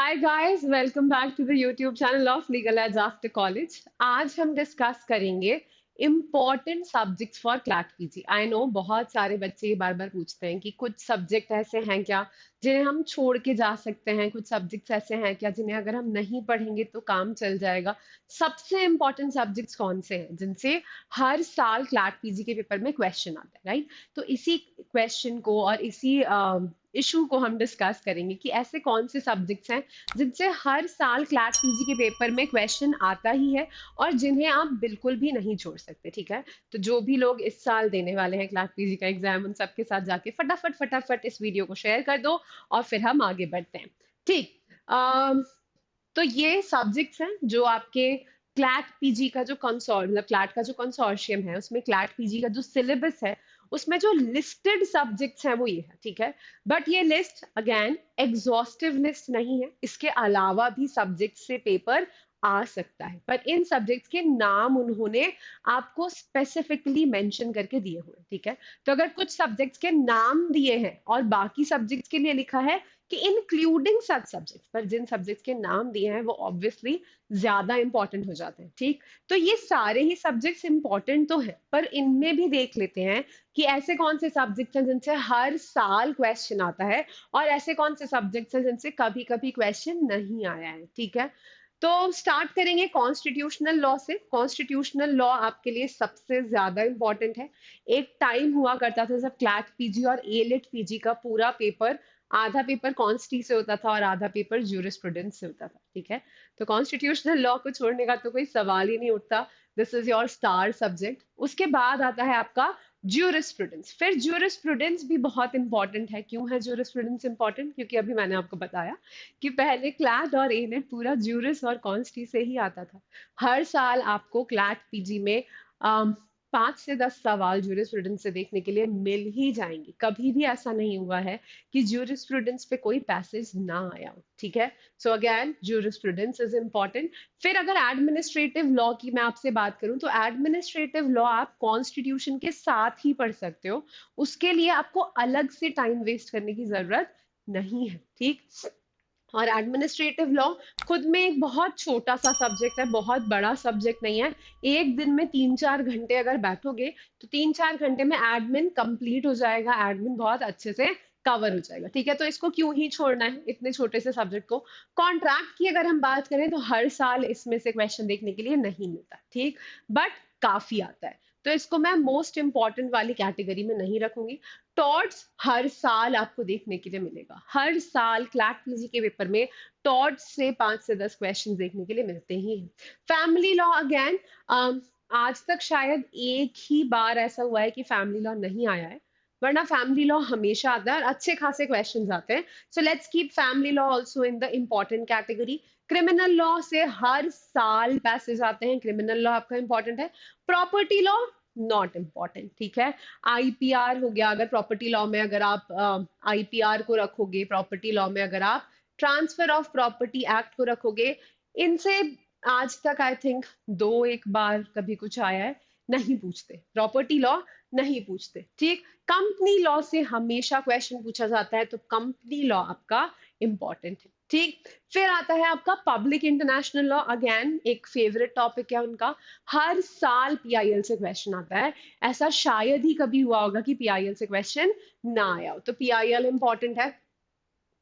Hi guys, welcome back to the YouTube channel of Legal Edge After College. आज हम discuss करेंगे important subjects for CLAT PG. I know बहुत सारे बच्चे ये बार बार पूछते हैं कि कुछ सब्जेक्ट ऐसे हैं क्या जिन्हें हम छोड़ के जा सकते हैं, कुछ सब्जेक्ट्स ऐसे हैं क्या जिन्हें अगर हम नहीं पढ़ेंगे तो काम चल जाएगा। सबसे इम्पोर्टेंट सब्जेक्ट्स कौन से हैं जिनसे हर साल क्लैट पीजी के पेपर में क्वेश्चन आता है, राइट? तो इसी क्वेश्चन को और इसी इशू को हम डिस्कस करेंगे कि ऐसे कौन से सब्जेक्ट्स हैं जिनसे हर साल क्लैट पीजी के पेपर में क्वेश्चन आता ही है और जिन्हें आप बिल्कुल भी नहीं छोड़ सकते। ठीक है, तो जो भी लोग इस साल देने वाले हैं क्लैट पीजी का एग्जाम, उन सबके साथ जाके फटाफट फटाफट इस वीडियो को शेयर कर दो और फिर हम आगे बढ़ते हैं। ठीक। तो ये सब्जेक्ट्स हैं जो आपके क्लैट पीजी का जो मतलब क्लैट का जो कंसोर्शियम है उसमें क्लैट पीजी का जो सिलेबस है उसमें जो लिस्टेड सब्जेक्ट्स हैं वो ये है। ठीक है, बट ये लिस्ट अगेन एग्जॉस्टिव लिस्ट नहीं है, इसके अलावा भी सब्जेक्ट से पेपर आ सकता है, पर इन सब्जेक्ट्स के नाम उन्होंने आपको स्पेसिफिकली मेंशन करके दिए हुए हैं। ठीक है, तो अगर कुछ सब्जेक्ट्स के नाम दिए हैं और बाकी सब्जेक्ट्स के लिए लिखा है कि इंक्लूडिंग सच सब्जेक्ट्स, पर जिन सब्जेक्ट्स के नाम दिए हैं वो ऑब्वियसली ज्यादा इंपॉर्टेंट हो जाते हैं। ठीक, तो ये सारे ही सब्जेक्ट्स इंपॉर्टेंट तो है, पर इनमें भी देख लेते हैं कि ऐसे कौन से सब्जेक्ट्स हैं जिनसे हर साल क्वेश्चन आता है और ऐसे कौन से सब्जेक्ट्स हैं जिनसे कभी कभी क्वेश्चन नहीं आया है। ठीक है, तो स्टार्ट करेंगे कॉन्स्टिट्यूशनल लॉ से। कॉन्स्टिट्यूशनल लॉ आपके लिए सबसे ज्यादा इंपॉर्टेंट है। एक टाइम हुआ करता था जब क्लैट पीजी और एलिट पीजी का पूरा पेपर, आधा पेपर कॉन्स्टी से होता था और आधा पेपर ज्यूरिस्प्रूडेंस से होता था। ठीक है, तो कॉन्स्टिट्यूशनल लॉ को छोड़ने का तो कोई सवाल ही नहीं उठता। This is your star subject. उसके बाद आता है आपका ज्यूरिस्प्रूडेंस। फिर ज्यूरिस्प्रूडेंस भी बहुत इंपॉर्टेंट है। क्यों है ज्यूरिस्प्रूडेंस इंपॉर्टेंट? क्योंकि अभी मैंने आपको बताया कि पहले क्लैट और एनेट पूरा ज्यूरिस और कॉन्स्टी से ही आता था। हर साल आपको क्लैट पीजी में 5 से 10 सवाल ज्यूरिस्प्रूडेंस से देखने के लिए मिल ही जाएंगे। कभी भी ऐसा नहीं हुआ है कि ज्यूरिस्प्रूडेंस पे कोई पैसेज ना आया हो। ठीक है, so again jurisprudence is important. फिर अगर एडमिनिस्ट्रेटिव लॉ की मैं आपसे बात करूं तो एडमिनिस्ट्रेटिव लॉ आप कॉन्स्टिट्यूशन के साथ ही पढ़ सकते हो, उसके लिए आपको अलग से टाइम वेस्ट करने की जरूरत नहीं है। ठीक, और एडमिनिस्ट्रेटिव लॉ खुद में एक बहुत छोटा सा सब्जेक्ट है, बहुत बड़ा सब्जेक्ट नहीं है। एक दिन में 3-4 घंटे अगर बैठोगे तो 3-4 घंटे में एडमिन कंप्लीट हो जाएगा, एडमिन बहुत अच्छे से कवर हो जाएगा। ठीक है, तो इसको क्यों ही छोड़ना है इतने छोटे से सब्जेक्ट को। कॉन्ट्रैक्ट की अगर हम बात करें तो हर साल इसमें से क्वेश्चन देखने के लिए नहीं मिलता। ठीक, बट काफी आता है, तो इसको मैं मोस्ट इंपॉर्टेंट वाली कैटेगरी में नहीं रखूंगी। टॉर्ट्स हर साल आपको देखने के लिए मिलेगा, हर साल क्लैट पीजी के पेपर में टॉर्ट्स से 5 से 10 क्वेश्चन देखने के लिए मिलते ही हैं। फैमिली लॉ अगेन, आज तक शायद एक ही बार ऐसा हुआ है कि फैमिली लॉ नहीं आया है, वरना फैमिली लॉ हमेशा आता है और अच्छे खासे क्वेश्चंस आते हैं। So let's keep family law also in the important category. Criminal law से हर साल पैसेज आते हैं, क्रिमिनल लॉ आपका इंपॉर्टेंट है। Property law not important. ठीक है, आईपीआर हो गया, अगर प्रॉपर्टी लॉ में अगर आप आईपीआर को रखोगे, प्रॉपर्टी लॉ में अगर आप ट्रांसफर ऑफ प्रॉपर्टी एक्ट को रखोगे, इनसे आज तक आई थिंक 2-1 बार कभी कुछ आया है, नहीं पूछते। प्रॉपर्टी लॉ नहीं पूछते। ठीक, कंपनी लॉ से हमेशा क्वेश्चन पूछा जाता है, तो कंपनी लॉ आपका इंपॉर्टेंट है। ठीक, फिर आता है आपका पब्लिक इंटरनेशनल लॉ। अगेन एक फेवरेट टॉपिक है उनका, हर साल पीआईएल से क्वेश्चन आता है। ऐसा शायद ही कभी हुआ होगा कि पीआईएल से क्वेश्चन ना आया हो, तो पीआईएल इंपॉर्टेंट है।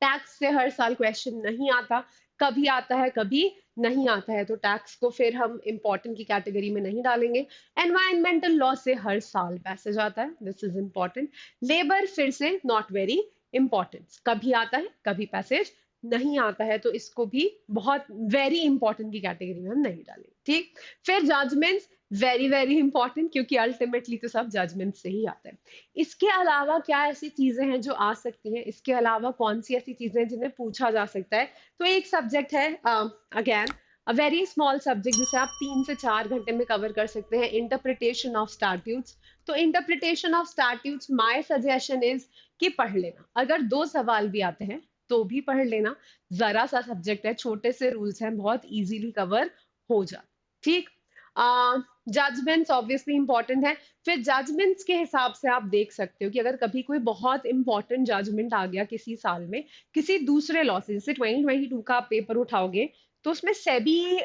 टैक्स से हर साल क्वेश्चन नहीं आता, कभी आता है कभी नहीं आता है, तो टैक्स को फिर हम इंपॉर्टेंट की कैटेगरी में नहीं डालेंगे। एनवायरमेंटल लॉ से हर साल पैसेज आता है, दिस इज इंपॉर्टेंट। लेबर फिर से नॉट वेरी इंपॉर्टेंट, कभी आता है कभी पैसेज नहीं आता है, तो इसको भी बहुत वेरी इंपॉर्टेंट की कैटेगरी में हम नहीं डालेंगे। ठीक, फिर जजमेंट्स वेरी वेरी इंपॉर्टेंट, क्योंकि अल्टीमेटली तो सब जजमेंट से ही आता है। इसके अलावा क्या ऐसी चीजें हैं जो आ सकती हैं, इसके अलावा कौन सी ऐसी चीजें हैं जिन्हें पूछा जा सकता है? तो एक सब्जेक्ट है again a very small subject जिसे आप 3 से 4 घंटे में कवर कर सकते हैं, इंटरप्रिटेशन ऑफ स्टैट्यूट्स। तो interpretation of statutes my suggestion is कि पढ़ लेना, अगर 2 सवाल भी आते हैं तो भी पढ़ लेना। जरा सा सब्जेक्ट है, छोटे से रूल्स हैं, बहुत इजीली कवर हो जाता। ठीक, जजमेंट्स ऑब्वियसली इंपॉर्टेंट है। फिर जजमेंट्स के हिसाब से आप देख सकते हो कि अगर कभी कोई बहुत इंपॉर्टेंट जजमेंट आ गया किसी साल में, किसी दूसरे लॉ से, जैसे 2022 का आप पेपर उठाओगे तो उसमें सेबी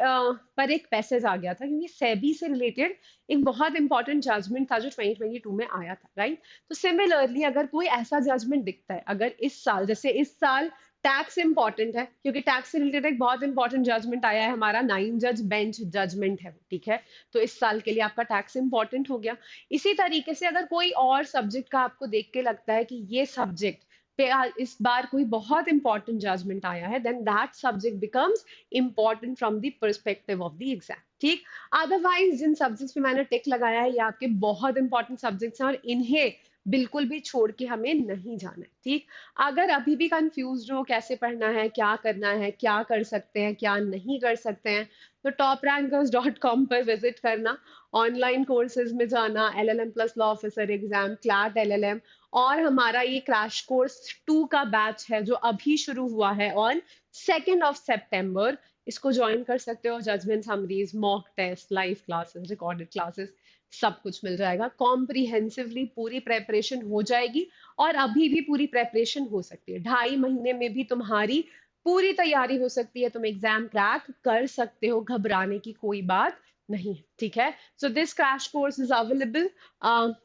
पर एक पैसेज आ गया था, क्योंकि सेबी से रिलेटेड एक बहुत इंपॉर्टेंट जजमेंट था जो 2022 में आया था, राइट। तो सिमिलरली अगर कोई ऐसा जजमेंट दिखता है, अगर इस साल, जैसे इस साल टैक्स इंपॉर्टेंट है, क्योंकि टैक्स से रिलेटेड एक बहुत इंपॉर्टेंट जजमेंट आया है हमारा, 9 जज बेंच जजमेंट है वो, ठीक है। तो इस साल के लिए आपका टैक्स इंपॉर्टेंट हो गया। इसी तरीके से अगर कोई और सब्जेक्ट का आपको देख के लगता है कि ये सब्जेक्ट पे इस बार कोई बहुत इंपॉर्टेंट जजमेंट आया है, then that subject becomes important from the perspective of the exam, ठीक। अदरवाइज जिन सब्जेक्ट्स पे मैंने टिक लगाया है ये आपके बहुत इंपॉर्टेंट सब्जेक्ट्स हैं और इन्हें बिल्कुल भी छोड़ के हमें नहीं जाना है, ठीक। अगर अभी भी कंफ्यूज हो कैसे पढ़ना है, क्या करना है, क्या कर सकते हैं, क्या नहीं कर सकते हैं, तो toprankers.com पर विजिट करना, ऑनलाइन कोर्सेज में जाना, LLM plus law officer exam, CLAT LLM, और हमारा ये क्रैश कोर्स 2 का बैच है जो अभी शुरू हुआ है ऑन 2 सितंबर। इसको ज्वाइन कर सकते हो। Judgement summaries, mock test, live classes, recorded classes, सब कुछ मिल जाएगा। कॉम्प्रिहेंसिवली पूरी प्रेपरेशन हो जाएगी और अभी भी पूरी प्रेपरेशन हो सकती है। 2.5 महीने में भी तुम्हारी पूरी तैयारी हो सकती है, तुम एग्जाम क्रैक कर सकते हो, घबराने की कोई बात नहीं है, ठीक है। So this crash course is available,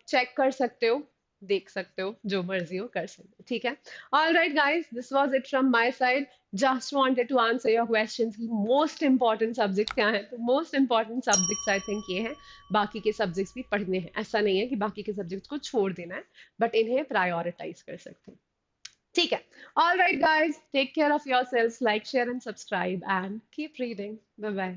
check कर सकते हो, देख सकते हो, जो मर्जी हो कर सकते हो, ठीक है। All right guys, this was it from my side. Just wanted to answer your question की मोस्ट इंपॉर्टेंट सब्जेक्ट क्या है। तो most important subjects I think ये हैं, बाकी के सब्जेक्ट्स भी पढ़ने हैं, ऐसा नहीं है कि बाकी के सब्जेक्ट्स को छोड़ देना है, बट इन्हें प्रायोरिटाइज कर सकते हैं, ठीक है। All right, guys, take care of yourselves, like, share, and subscribe, and keep reading. Bye bye.